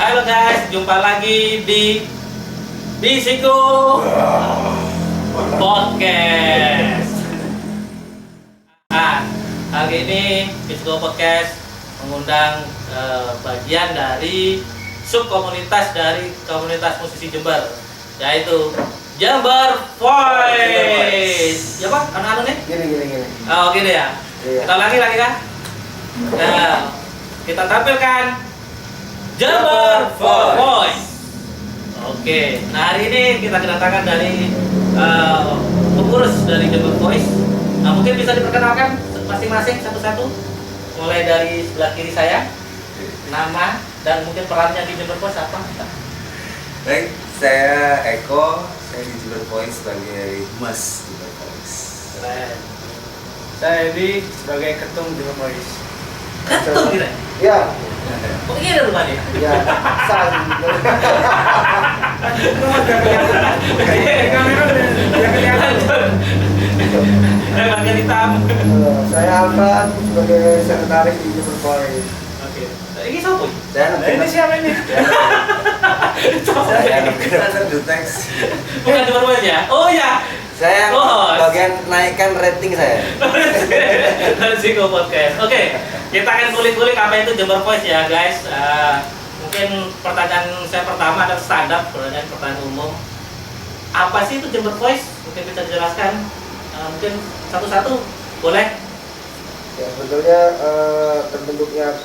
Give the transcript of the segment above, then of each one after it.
Halo guys, jumpa lagi di Bisiko Podcast. Nah, kali ini Bisiko Podcast mengundang bagian dari subkomunitas dari komunitas musisi Jember, yaitu Jember Voice. Ya Pak, anu nih? Gini. Oh gini ya. Iya. Kita lagi kan? Nah, kita tampilkan Jember Voice. Oke, nah hari ini kita kedatangan dari pengurus dari Jember Voice. Nah, mungkin bisa diperkenalkan masing-masing satu-satu. Mulai dari sebelah kiri saya, nama dan mungkin perannya di Jember Voice apa? Baik, saya Eko, saya di Jember Voice sebagai humas Jember Voice. Keren. Saya Edi sebagai ketum Jember Voice. Ketum kira? Ya, Kok ini ada rumahnya? ya, saya. Bagian hitam. Saya Alvan sebagai sekretaris di Jember Voice. Oke. Ini siapa? Ini siapa ini? Saya anak Dutex. Bukan Jember Voice ya? Oh ya. Saya Oh. bagian naikkan rating saya. Bisiko Podcast. Oke, kita akan kulik-kulik apa itu Jember Voice ya guys. Mungkin pertanyaan saya pertama adalah standar, pertanyaan umum. Apa sih itu Jember Voice? Mungkin bisa dijelaskan. Mungkin satu-satu boleh. Ya, sebetulnya terbentuknya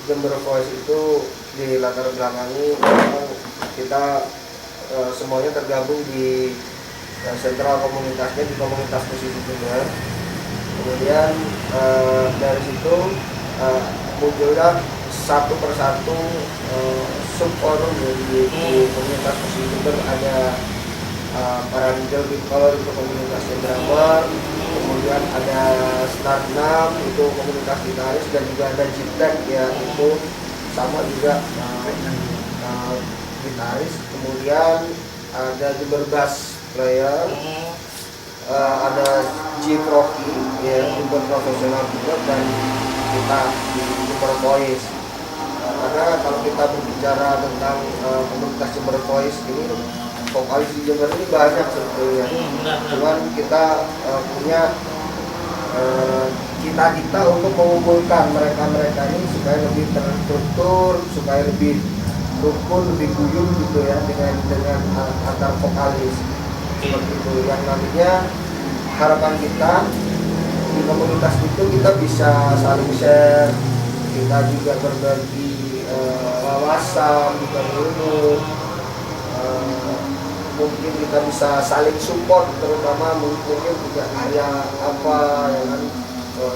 Jember Voice itu di latar belakangi memang kita semuanya tergabung di sentral komunitasnya di komunitas musisi Jember. Kemudian dari situ muncullah satu persatu subforum di komunitas musisi Jember. Ada para leader people itu komunitas drummer, kemudian ada Start 6 itu komunitas gitaris, dan juga ada Jiplek ya itu sama juga gitaris. Kemudian ada Jember Bass player, ada Jeep Rocky ya Jember profesional juga, dan kita di Jember Voice. Karena kalau kita berbicara tentang komunitas Jember Voice ini, vokalis di Jember ini banyak sebetulnya. Cuman kita punya cita-cita untuk mengumpulkan mereka ini supaya lebih terstruktur, supaya lebih rukun, lebih guyup gitu ya dengan antar vokalis. Seperti itu yang nantinya harapan kita di komunitas itu kita bisa saling share, kita juga berbagi wawasan, juga ilmu. Mungkin kita bisa saling support, terutama mungkin juga ada apa ya kan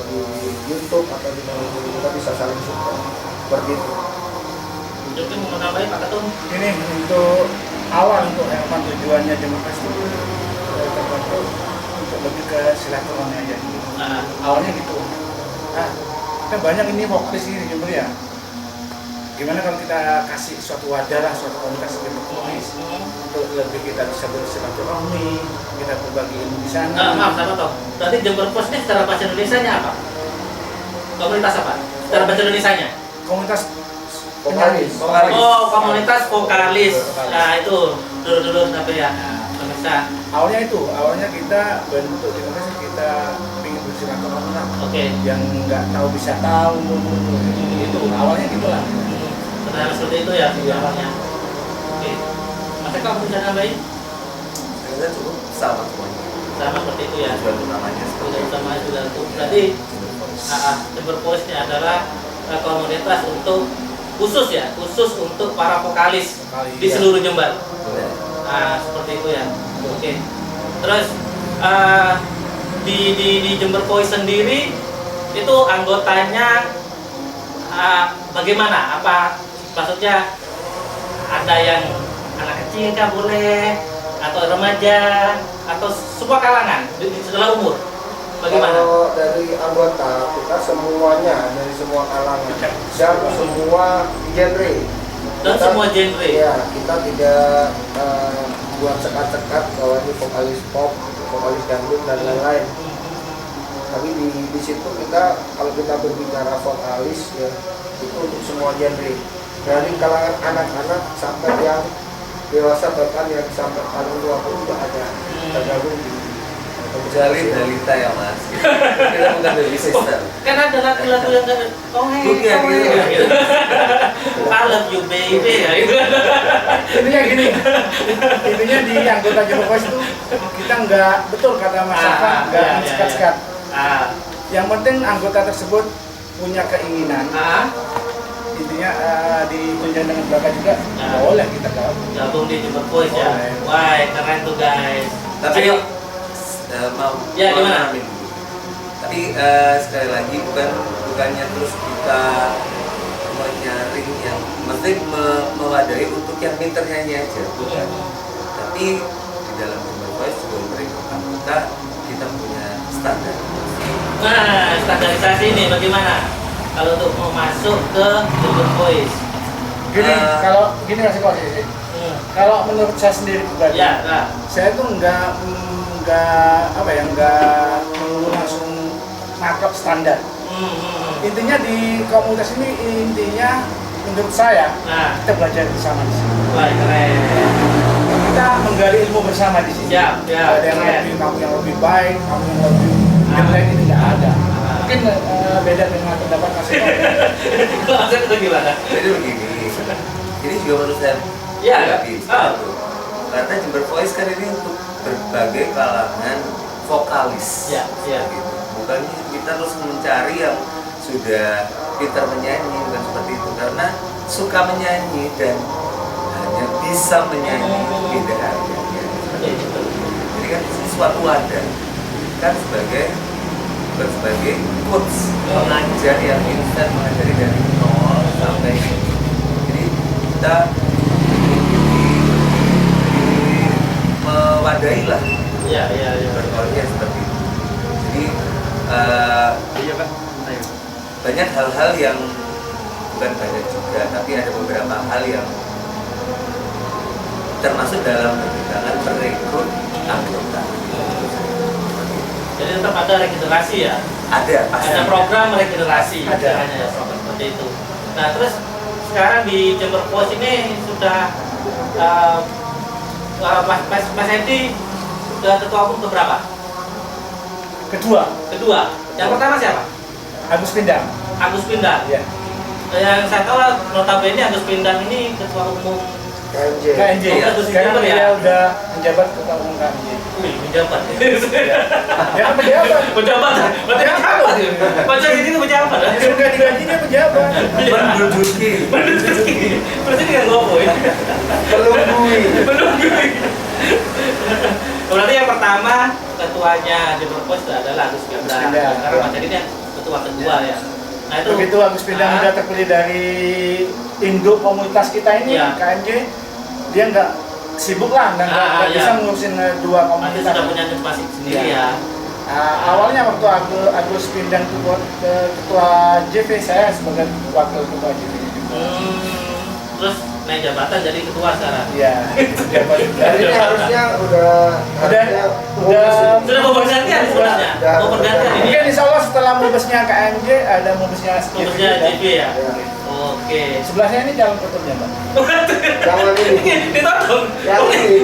di YouTube atau di mana kita bisa saling support seperti itu. Mungkin mau menambahin Pak Ketum? Ini untuk awal untuk harapan tujuannya demokrasi itu terbentuk untuk lebih ke silaturahmi aja. Awalnya gitu. Nah, kan banyak ini vokalis ini Jember ya. Gimana kalau kita kasih suatu wadah lah, suatu komunitas vokalis untuk lebih kita bisa bersilaturahmi, kita berbagi ilmu di sana. Maaf, saya potong. Berarti Jember Voice ini secara bahasa Indonesianya apa? Komunitas apa? Secara bahasa Indonesianya? Komunitas Vokalis. Oh, komunitas vokalis. Nah, itu dulu tapi ya. Pemirsa. Awalnya kita bentuk di Indonesia, kita ingin bersilaturahmi lah. Oke. Yang nggak tahu bisa tahu, itu awalnya gitulah. Benar seperti itu ya awalnya. Oke. Masa kamu bisa nambahin? Saya cukup sama semuanya. Sama seperti itu ya. Tujuan utamanya seperti Tujuan itu. utama juga itu. Berarti Jember Voice. Jember Voice ini adalah komunitas khusus untuk para vokalis di seluruh Jember. Boleh. Nah, seperti itu ya. Oke. Terus di Jember Voice sendiri itu anggotanya bagaimana? Apa maksudnya ada yang anak kecil kah boleh, atau remaja, atau semua kalangan di segala umur? Bagaimana? Kalau dari anggota kita semuanya dari semua kalangan dan semua genre. Dan semua genre. Ya, kita tidak buat sekat-sekat bahwa ini vokalis pop, vokalis dangdut dan lain-lain. Tapi di situ kita kalau kita berbicara vokalis ya itu untuk semua genre. dari kalangan anak-anak sampai yang dewasa, bahkan yang sampai paling tua pun juga ada tergabung di Kecuali balita ya mas, kita bukan baby sister. Kan ada lagu-lagu yang kan, oh hey, Bukan, oh gitu. hey, gitu. I love you baby, ya gitu. Intinya gini, intinya di anggota Jumbo Voice itu kita nggak, betul kata Mas Safa, nggak iya, sekat-sekat. Ah, Yang penting anggota tersebut punya keinginan, ah, intinya ditunjang dengan bakat juga, boleh kita gabung. gabung di Jumbo Voice ya. Boleh. Wah, keren tuh guys. Tapi Ayo. mau Ya, gimana? ngomongin dulu. Tapi sekali lagi bukannya terus kita menyaring yang mesti mewadahi untuk yang pinter nyanyi aja, bukan. Tapi di dalam Jumbo Voice juga memberikan kita punya standar. Nah, standarisasi ini bagaimana? Kalau untuk mau masuk ke Jumbo Voice. Gini, kalau gini Mas Eko sih, kalau menurut saya sendiri pribadi, Ya, nah. saya tuh nggak melulu langsung nangkep standar. Intinya di komunitas ini intinya menurut saya Nah, kita belajar bersama di sini. wah keren. Kita menggali ilmu bersama di sini. Siap, ya, Ada yang keren. lebih, kamu yang lebih baik, kamu yang lebih jelek ini tidak ada. Mungkin beda dengan pendapat Mas Eko. Kalau Asep itu gimana? Jadi begini, ini juga menurut saya Ya, pribadi, ah. satu. Karena Jumbo Voice kan ini untuk berbagai kalangan vokalis. Ya, ya. Gitu. Bukan kita terus mencari yang sudah pintar menyanyi, bukan seperti itu. Karena suka menyanyi dan hanya bisa menyanyi beda harganya. Jadi kan sesuatu wadah kan bukan sebagai coach pengajar yang instan mengajari dari nol sampai jadi kita mewadahi lah Ya, ya, ya. berkolonial seperti itu. Jadi banyak hal-hal yang bukan banyak juga, tapi ada beberapa hal yang termasuk dalam pertimbangan merekrut anggota. Jadi tetap ada regenerasi ya. Ada pasti. Ada program regenerasi. Ada. Hanya ya, program seperti itu. Nah, terus sekarang di Jumbo Voice ini sudah Mas Edi sudah ketua umum keberapa? Kedua. Yang pertama siapa? Agus Pindang. Agus Pindang. Ya. Yang saya tahu notabene Agus Pindang ini ketua umum KMJ. KNJ. Oh, Agus Sekarang Pindang ya? dia udah menjabat ketua umum KNJ. Wih, pejabat. Ya kan pejabat. Pejabat. Pejabat. Macam ini pejabat. Sudah digaji dia pejabat. Menduduki. Terus ini yang ngomong ya. Pelunggui. Berarti yang pertama ketuanya Jumbo Voice adalah Agus Pindang. Pindang. Karena Mas Edi ini yang ketua kedua ya. Nah itu Begitu Agus Pindang udah terpilih dari induk komunitas kita ini, Ya. KNJ, dia nggak sibuk lah, nggak Ya. bisa ngurusin dua Nanti komunitas. sudah punya masing sendiri Ya. ya. Awalnya waktu Agus Pindang ketua JV, saya sebagai wakil ketua JV. Terus naik jabatan jadi ketua sekarang. Iya. Dari ini harusnya harusnya Sudah mau bergantian sebenarnya. Mau bergantian ini. Mungkin insya Allah setelah mubesnya KNJ ada mubesnya Mubesnya JV ya. Ya. Oke. Sebelahnya ini calon ketumnya, Pak. Jangan ini. Ditonton. Yang ini.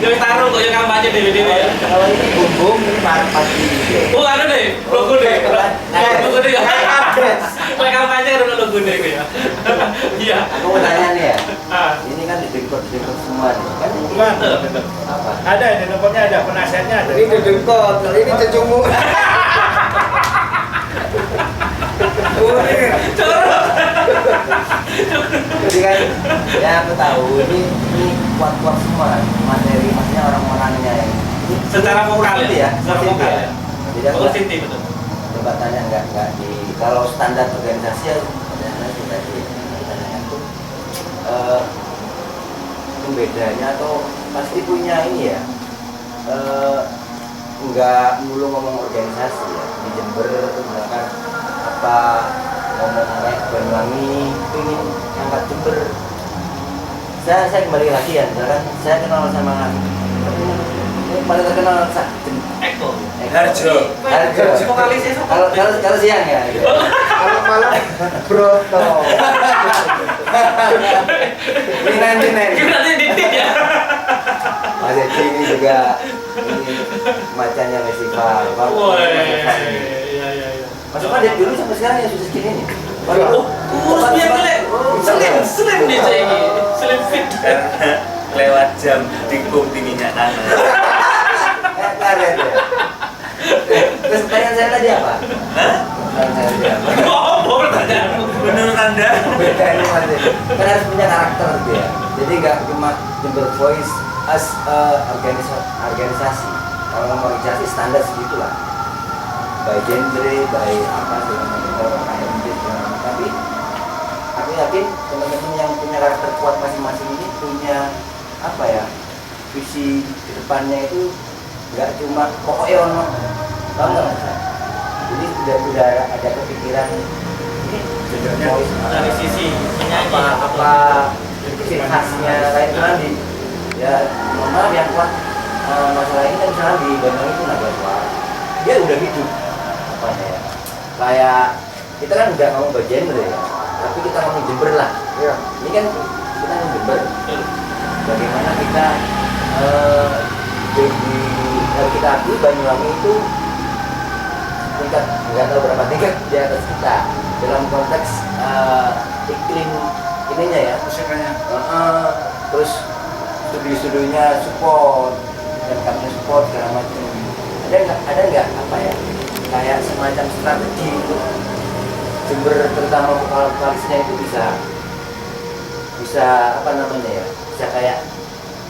Gak taruh kok yang kampanye dewe-dewe ya. Kalau ini bumbung ini pasti. Oh, anu deh, logo deh. Logo deh ya. Kayak kampanye ada logo deh ya. Iya. Aku mau tanya nih ya, Ah, ini kan di dekor semua nih, kan ini Bukan. apa? Ada, di nomornya ada, penasihatnya ada. Ini dengkot, kalau ini cecumu. Jadi kan, ya aku tahu ini kuat-kuat semua materi, maksudnya orang-orangnya yang ini secara vokal Sinti ya. Secara Sinti vokal ya. Jadi aku Vokal Sinti betul. coba tanya nggak di kalau standar organisasi ya tadi tanyakan tuh bedanya atau pasti punya ini ya nggak mulu ngomong organisasi ya di Jember misalkan apa ngomong kayak Banyuwangi ingin angkat Jember saya kembali lagi ya misalkan saya kenal sama ini paling terkenal Eko. Harjo. Vokalisnya siapa? Kalau siang ya gitu. Malam-malam broto. Ini Berarti dikit ya. Mas Eci ini juga ini macannya festival. Woi. Iya. Masukkan dari dulu sampai sekarang ya sudah segini nih. Oh, kurus dia kelek. Slim nih saya ini. Slim fit. Karena lewat jam tikung di minyak tanah. Karet ya. Terus pertanyaan saya tadi apa? Hah? Pertanyaan saya tadi apa? Oh, pertanyaanmu. Menurut Anda? Beda ini Mas Eci. Kan harus punya karakter dia. Jadi nggak cuma Jember Voice as organisasi. Kalau ngomong organisasi standar segitulah. By genre, by apa segala macam, KMD segala macam. Tapi aku yakin teman-teman yang punya karakter kuat masing-masing ini punya apa ya, visi ke depannya itu nggak cuma pokoknya ono, tahu nggak Mas? Jadi sudah ada kepikiran ini voice Dari sisi penyanyi. apa ciri khasnya kayak tadi ya, mohon maaf yang kuat masalah ini kan misalnya di Bandung itu naga suara dia udah hidup apa ya, kayak kita kan nggak ngomong genre ya, tapi kita ngomong Jember lah. Iya. Ini kan kita ngomong Jember, bagaimana kita kalau kita akui Banyuwangi itu tingkat nggak tahu berapa tingkat di atas kita dalam konteks iklim ininya ya. Musikanya. Terus studio-studionya support dan kami support segala macam. Ada nggak apa ya, kayak semacam strategi untuk Jember terutama vokalisnya itu bisa apa namanya ya, bisa kayak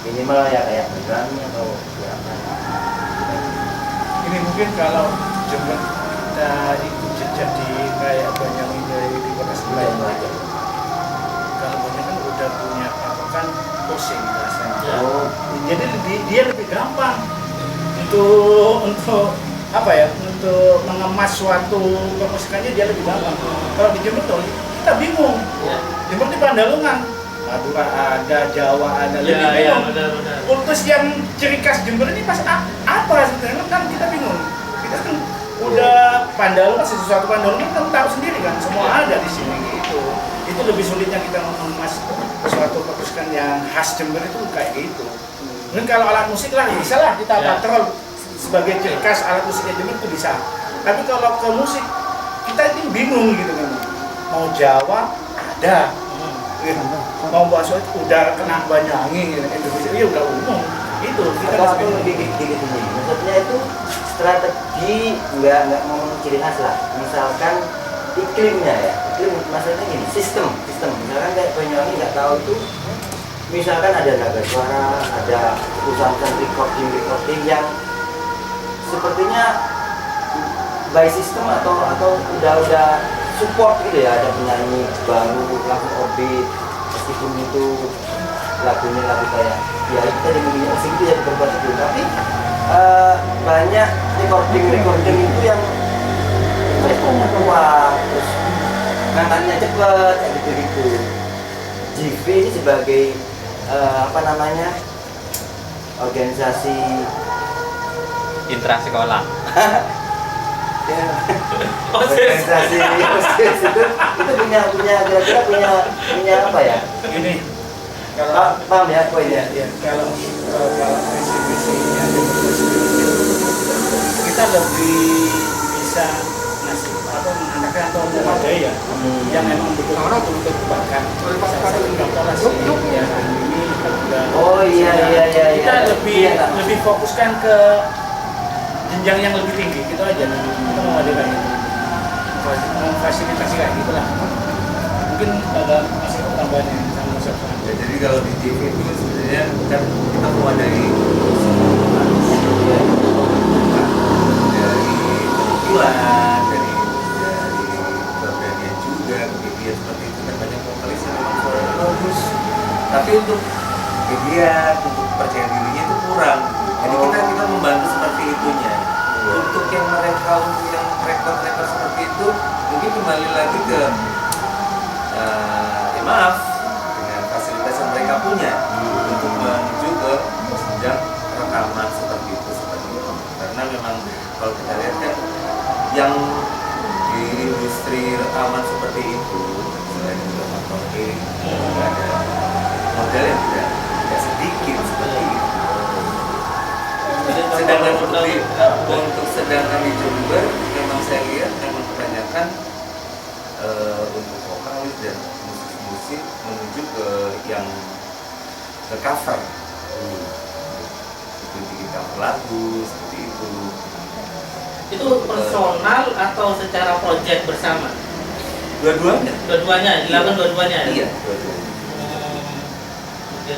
minimal ya kayak Banyuwangi atau ya apa. Ini mungkin kalau Jember kita ikut jejak di kayak Banyuwangi dari di kota sebelah Lain itu aja. kalau Banyuwangi kan udah punya apa kan posing rasanya. Ya. Oh, Jadi dia lebih gampang untuk apa ya, untuk mengemas suatu kemusikannya dia lebih gampang. Kalau di Jember tuh kita bingung. Ya. Jember di Pandalungan, Madura ada, Jawa ada, lebih Ya, bingung. benar. Kultus yang ciri khas Jember ini pas apa sebenarnya kan kita bingung. Kita kan udah Pandalungan, sesuatu Pandalungan kan tahu sendiri kan, semua ada di sini gitu. Itu lebih sulitnya kita mengemas suatu kemusikan yang khas Jember itu kayak gitu. Mungkin kalau alat musik lah bisa lah kita Ya. patrol sebagai ciri khas alat musiknya Jember itu bisa. Tapi kalau ke musik kita ini bingung gitu kan. Mau Jawa ada, mau bakso itu udah kena Banyuwangi, Indonesia ya udah umum. Itu kita atau masih aku bingung. lebih gini, maksudnya itu strategi nggak ngomong ciri khas lah, misalkan iklimnya ya, iklim maksudnya gini, sistem misalkan kayak Banyuwangi nggak tahu itu, misalkan ada naga suara, ada usaha recording yang sepertinya by system atau udah support gitu ya, ada penyanyi baru langsung orbit meskipun itu lagunya lagu kayak ya kita di dunia asing itu jadi berbuat itu, tapi banyak recording itu yang responnya kuat, terus ngangkatnya cepet kayak gitu. JV ini sebagai apa namanya, organisasi intra sekolah. ya, organisasi itu punya kira-kira punya apa ya, Gini, kalau paham ya poinnya. ya kalau visi-visinya kita lebih bisa ngasih apa menandakan atau memadai ya yang memang betul-betul untuk bahkan salah satu contoh lah sih ya ini kita juga Oh iya kita iya, lebih fokuskan ke jenjang yang lebih tinggi gitu aja, kita memadai kayak gitu, memfasilitasi kayak gitulah. Mungkin ada masih tambahan yang sama Mas Irfan. Ya, jadi kalau di TV itu sebenarnya kan kita mewadai dari perwakilan, dari programnya juga, media seperti itu kan banyak vokalis yang memang suaranya bagus. Tapi untuk media, untuk percaya dirinya itu kurang. Jadi kita membantu seperti itunya. Untuk yang mereka, untuk yang rekor seperti itu, mungkin kembali lagi ke ya maaf, dengan fasilitas yang mereka punya untuk menuju ke jenjang rekaman seperti itu. Karena memang kalau kita lihat kan yang di industri rekaman seperti itu selain oke, juga ada modal yang tidak sedikit seperti itu. Jadi Sedangkan modal- sedangkan di Jember memang saya lihat memang kebanyakan untuk vokalis dan musik menuju ke yang ke cover, itu bikin cover lagu seperti itu. itu personal atau secara project bersama? Dua-duanya. Dua-duanya, dilakukan dua-duanya. Iya, dua-duanya. Oke.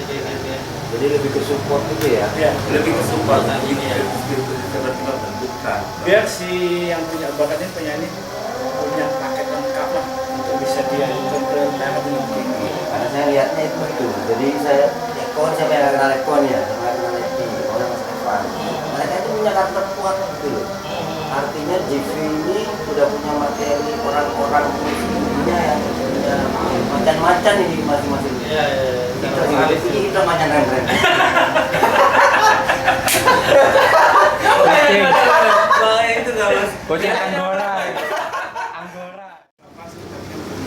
Jadi lebih ke support gitu ya. Ya, Lebih ke support Nah, ini ya. seperti membentukkan. biar si yang punya bakatnya penyanyi punya paket lengkap lah untuk bisa dia ikut ke dalam mungkin. Karena saya lihatnya itu begitu. Jadi saya Ekon, siapa yang kenal Ekon ya, siapa yang kenal Eki, orang Mas Evan. Mereka itu punya karakter kuat gitu loh. Artinya JV ini sudah punya materi orang-orang dunia yang punya macan-macan ini masing-masing. Iya. Kita macan keren-keren. Kalau itu nggak mas. Bocah Anggora. Anggora.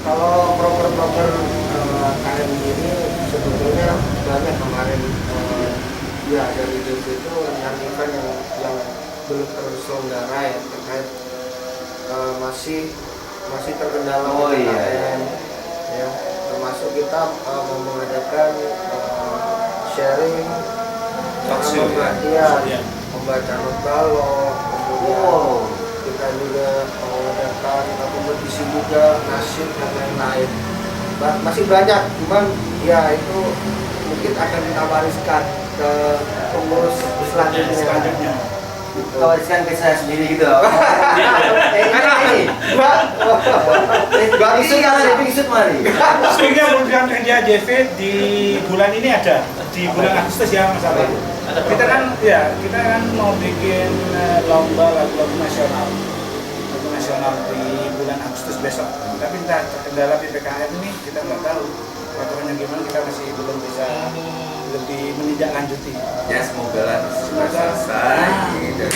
Kalau proker-proker KM ini sebetulnya banyak kemarin ya dari DP itu menyanyikan yang belum terselenggara ya terkait masih terkendala Oh, iya. PPKM, ya termasuk kita mau mengadakan sharing Talk show, ya? iya, membaca not balok, kemudian Wow. kita juga mengadakan kompetisi juga nasib dan lain-lain. Masih banyak, cuman ya itu mungkin akan kita wariskan ke pengurus selanjutnya. Selanjutnya. Kawariskan ke saya sendiri gitu. Ini. Berarti Pisut mari, pisut mari. Swingnya program kerja JV di bulan ini ada di bulan Agustus ya Mas Abang. Ada Kita kan kita kan mau bikin lomba lagu-lagu nasional di bulan Agustus besok. Tapi entah terkendala PPKM ini kita nggak tahu peraturannya gimana, kita masih belum bisa lebih menindaklanjuti. Ya semoga lah segera Semoga. selesai dan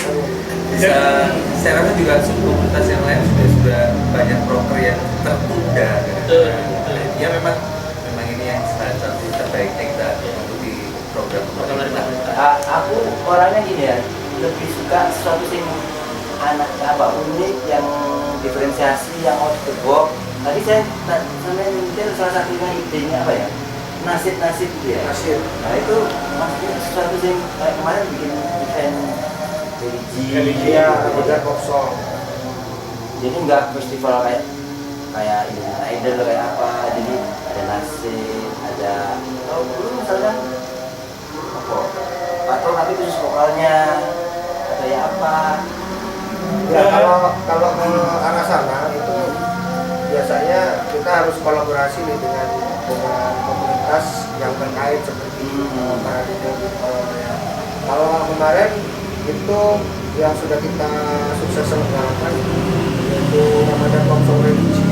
bisa. Saya rasa juga komunitas yang lain sudah banyak proker yang tertunda. Betul. Ya memang ini yang satu terbaiknya kita mengikuti program pemerintah. Aku orangnya gini ya, lebih suka sesuatu yang anak unik, yang diferensiasi, yang out the box. Tadi saya sampai mikir salah satunya idenya apa ya? Nasib gitu ya. Nasib. Nah itu maksudnya sesuatu yang kayak kemarin bikin event religi. Iya, Jadi, ada pop song. jadi nggak festival kayak Indonesian Idol kayak apa. Jadi ada nasib, ada dulu misalkan apa? Patron tapi khusus vokalnya atau ya apa? Ya kalau ke arah sana itu biasanya kita harus kolaborasi nih dengan komunitas yang terkait seperti Paradigma ya. Kalau kemarin itu yang sudah kita sukses selenggarakan yaitu Ramadan Komsel Religi.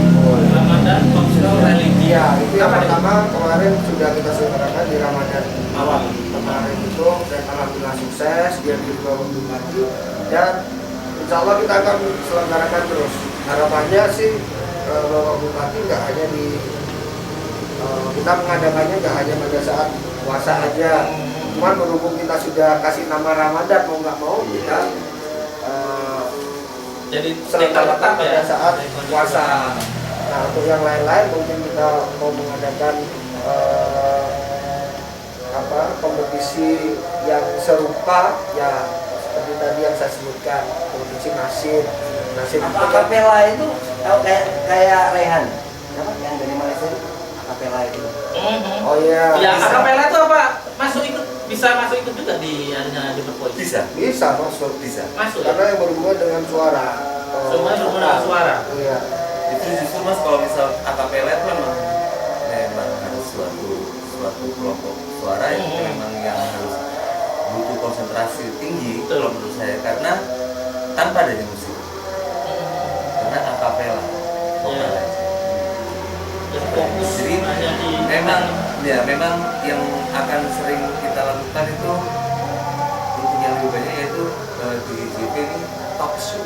Ramadan Komsel Religi. Iya, itu yang Apa pertama kemarin sudah kita selenggarakan di Ramadan awal kemarin itu dan alhamdulillah sukses, dia di bawah Bupati dan insya Allah kita akan selenggarakan terus. Harapannya sih Bapak Bupati nggak hanya kita mengadakannya nggak hanya pada saat puasa aja. Cuman berhubung kita sudah kasih nama Ramadan mau nggak mau kita Jadi selenggarakan pada ya saat puasa. Nah untuk yang lain-lain mungkin kita mau mengadakan kompetisi yang serupa ya seperti tadi yang saya sebutkan, kompetisi nasib itu kan Akapela itu kayak Rehan, apa yang dari Malaysia itu akapela itu. oh iya Ya, akapela itu apa? Bisa masuk ikut juga di Perpoi. Bisa masuk Masuk ya? karena yang berhubungan dengan suara. Semua berhubungan dengan suara. Iya. Itu justru mas kalau misal akapela itu memang harus suatu kelompok suara yang memang yang harus butuh konsentrasi tinggi kalau menurut saya karena tanpa adanya musik karena akapela vokal Iya. aja. Jadi fokus Jadi hanya di memang yang akan sering kita lakukan itu yang lebih banyak yaitu di JP ini talk show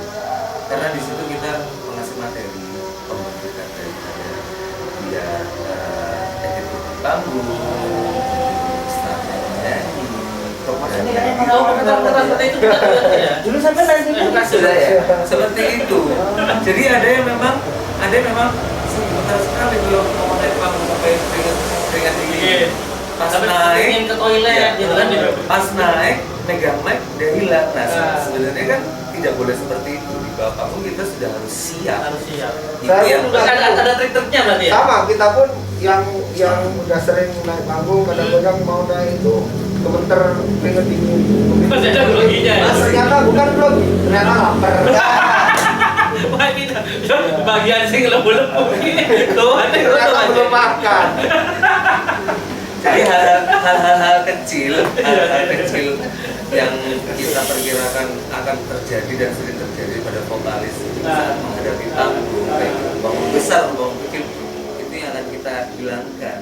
karena di situ kita mengasih materi pembentukan daripada dia staffnya menyanyi. Maksudnya kan emang Kalau kata-kata seperti itu kita juga tidak. dulu sampai nanti Edukasi Sudah ya, seperti itu. Jadi ada yang memang sebentar sekali belum mau naik panggung sampai keringat Iya. dingin. Pas Tapi naik, ingin ke toilet ya, gitu kan. pas naik megang mic udah hilang. Nah, Ah. sebenarnya kan tidak boleh seperti itu. Di bawah panggung kita sudah harus siap. Harus siap. Itu Saya yang pun udah Ada trik-triknya berarti ya? sama, kita pun yang udah sering naik panggung kadang-kadang mau naik itu gemeter keringet dingin. Masih ada groginya ya? Mas, ternyata bukan grogi, ternyata lapar. Wah kita bagian sing lebu-lebu ini. Tuh ada Ternyata belum makan. Jadi hal-hal kecil yang kita perkirakan akan terjadi dan sering terjadi pada vokalis saat menghadapi panggung, baik panggung besar, panggung kecil, itu yang akan kita hilangkan.